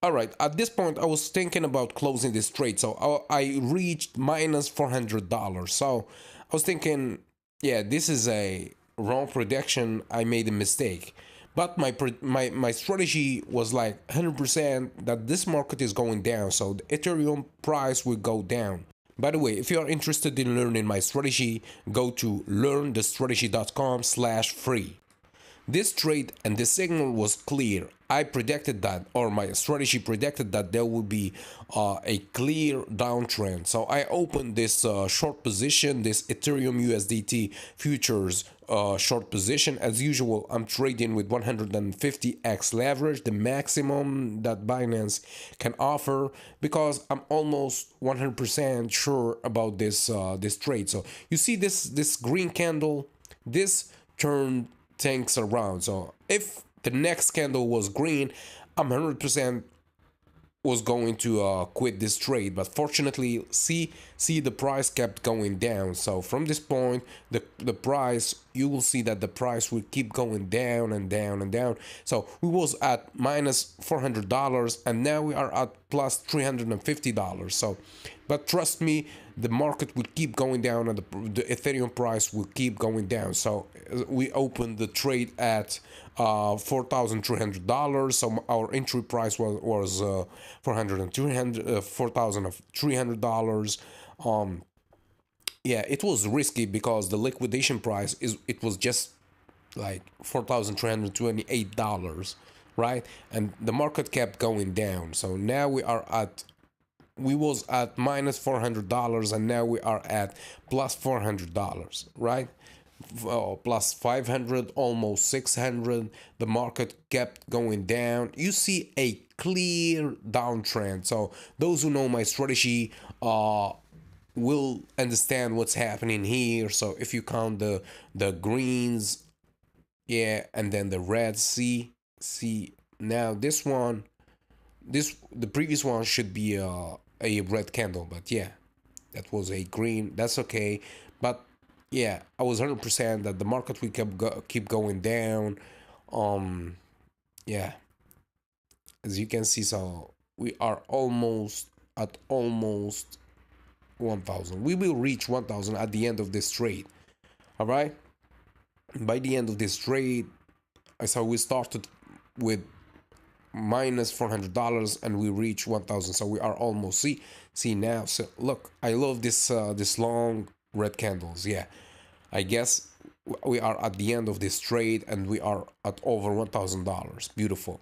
All right, at this point I was thinking about closing this trade, so I reached minus $400. So I was thinking, yeah, this is a wrong prediction. I made a mistake, but my strategy was like 100% that this market is going down, so the Ethereum price will go down. By the way, if you are interested in learning my strategy, go to learnthestrategy.com/free. This trade and this signal was clear. I predicted that, or my strategy predicted that there will be a clear downtrend. So I opened this short position, this Ethereum USDT futures short position. As usual, I'm trading with 150x leverage, the maximum that Binance can offer, because I'm almost 100% sure about this trade. So you see this green candle, this turned things around. So if the next candle was green, I'm 100% was going to quit this trade, but fortunately see the price kept going down. So from this point, the price, you will see that the price will keep going down and down and down. So we was at minus $400 and now we are at plus $350. So but trust me, the market will keep going down and the Ethereum price will keep going down. So we opened the trade at $4,300. So our entry price was $4,300. Yeah, it was risky because the liquidation price was just like $4,328, right? And the market kept going down. So now we was at minus $400 and now we are at plus $400, right? Plus 500, almost 600. The market kept going down. You see a clear downtrend. So those who know my strategy will understand what's happening here. So if you count the greens, yeah, and then the red, see now this one, the previous one should be a red candle, but yeah, that was a green. That's okay, but yeah, I was 100% that the market will keep going down. Yeah, as you can see, so we are almost at 1,000. We will reach 1,000 at the end of this trade. All right, by the end of this trade, so we started with minus $400 and we reach 1,000. So we are almost see now. So look, I love this this long red candles. Yeah, I guess we are at the end of this trade and we are at over $1,000. Beautiful.